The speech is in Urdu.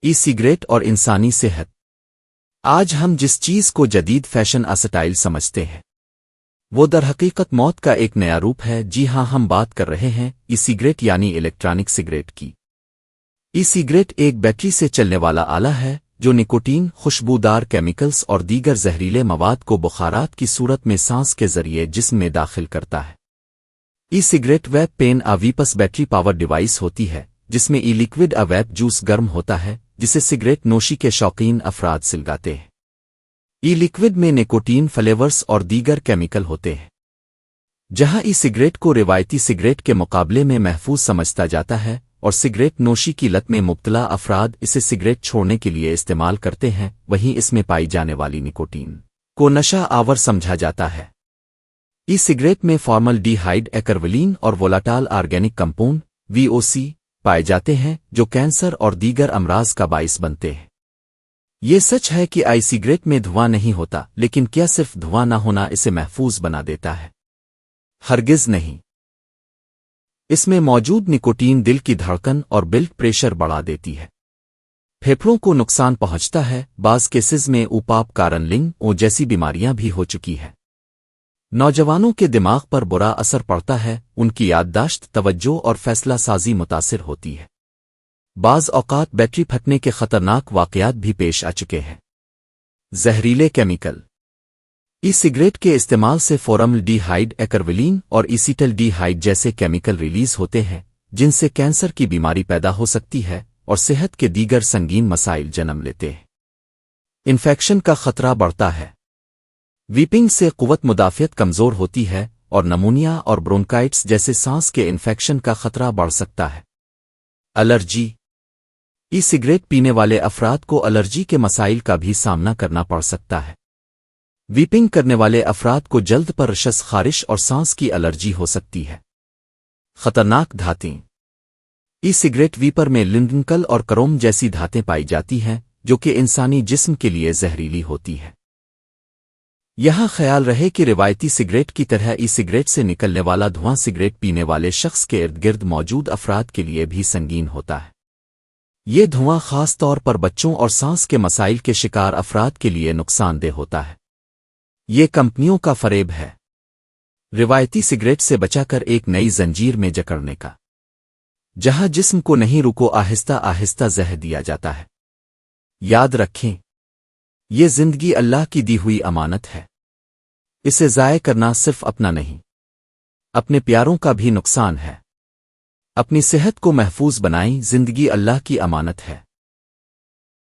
ای سگریٹ اور انسانی صحت۔ آج ہم جس چیز کو جدید فیشن اسٹائل سمجھتے ہیں وہ در حقیقت موت کا ایک نیا روپ ہے۔ جی ہاں، ہم بات کر رہے ہیں ای سگریٹ یعنی الیکٹرانک سگریٹ کی۔ ای سگریٹ ایک بیٹری سے چلنے والا آلہ ہے جو نکوٹین، خوشبودار کیمیکلز اور دیگر زہریلے مواد کو بخارات کی صورت میں سانس کے ذریعے جسم میں داخل کرتا ہے۔ E cigarette vape pen vapes battery power device ہوتی ہے جس میں ای لیکوڈ ویب جوس گرم ہوتا ہے جسے سگریٹ نوشی کے شوقین افراد سلگاتے ہیں۔ ای لیکوڈ میں نکوٹین فلیورز اور دیگر کیمیکل ہوتے ہیں۔ جہاں ای سگریٹ کو روایتی سگریٹ کے مقابلے میں محفوظ سمجھتا جاتا ہے اور سگریٹ نوشی کی لت میں مبتلا افراد اسے سگریٹ چھوڑنے کے لیے استعمال کرتے ہیں، وہیں اس میں پائی جانے والی نکوٹین کو نشہ آور سمجھا جاتا ہے۔ ای سگریٹ میں فارمل ڈی ہائیڈ ایکرولین اور وولاٹال آرگینک کمپاؤنڈ VOC پائے جاتے ہیں جو کینسر اور دیگر امراض کا باعث بنتے ہیں۔ یہ سچ ہے کہ ای سگریٹ میں دھواں نہیں ہوتا، لیکن کیا صرف دھواں نہ ہونا اسے محفوظ بنا دیتا ہے؟ ہرگز نہیں۔ اس میں موجود نکوٹین دل کی دھڑکن اور بلڈ پریشر بڑھا دیتی ہے، پھیپھڑوں کو نقصان پہنچتا ہے، بعض کیسز میں اوپاپ کارنلنگ جیسی بیماریاں بھی ہو چکی ہیں۔ نوجوانوں کے دماغ پر برا اثر پڑتا ہے، ان کی یادداشت، توجہ اور فیصلہ سازی متاثر ہوتی ہے۔ بعض اوقات بیٹری پھٹنے کے خطرناک واقعات بھی پیش آ چکے ہیں۔ زہریلے کیمیکل۔ ای سگریٹ کے استعمال سے فارمل ڈی ہائیڈ ایکرولین اور ایسیٹل ڈی ہائیڈ جیسے کیمیکل ریلیز ہوتے ہیں جن سے کینسر کی بیماری پیدا ہو سکتی ہے اور صحت کے دیگر سنگین مسائل جنم لیتے ہیں۔ انفیکشن کا خطرہ بڑھتا ہے۔ ویپنگ سے قوت مدافعت کمزور ہوتی ہے اور نمونیا اور برونکائٹس جیسے سانس کے انفیکشن کا خطرہ بڑھ سکتا ہے۔ الرجی۔ ای سگریٹ پینے والے افراد کو الرجی کے مسائل کا بھی سامنا کرنا پڑ سکتا ہے۔ ویپنگ کرنے والے افراد کو جلد پر رشس، خارش اور سانس کی الرجی ہو سکتی ہے۔ خطرناک دھاتیں۔ ای سگریٹ ویپر میں لنڈنکل اور کروم جیسی دھاتیں پائی جاتی ہیں جو کہ انسانی جسم کے لیے زہریلی ہوتی ہے۔ یہاں خیال رہے کہ روایتی سگریٹ کی طرح ای سگریٹ سے نکلنے والا دھواں سگریٹ پینے والے شخص کے ارد گرد موجود افراد کے لیے بھی سنگین ہوتا ہے۔ یہ دھواں خاص طور پر بچوں اور سانس کے مسائل کے شکار افراد کے لیے نقصان دہ ہوتا ہے۔ یہ کمپنیوں کا فریب ہے روایتی سگریٹ سے بچا کر ایک نئی زنجیر میں جکڑنے کا، جہاں جسم کو نہیں رکو آہستہ آہستہ زہر دیا جاتا ہے۔ یاد رکھیں، یہ زندگی اللہ کی دی ہوئی امانت ہے۔ اسے ضائع کرنا صرف اپنا نہیں، اپنے پیاروں کا بھی نقصان ہے۔ اپنی صحت کو محفوظ بنائیں، زندگی اللہ کی امانت ہے۔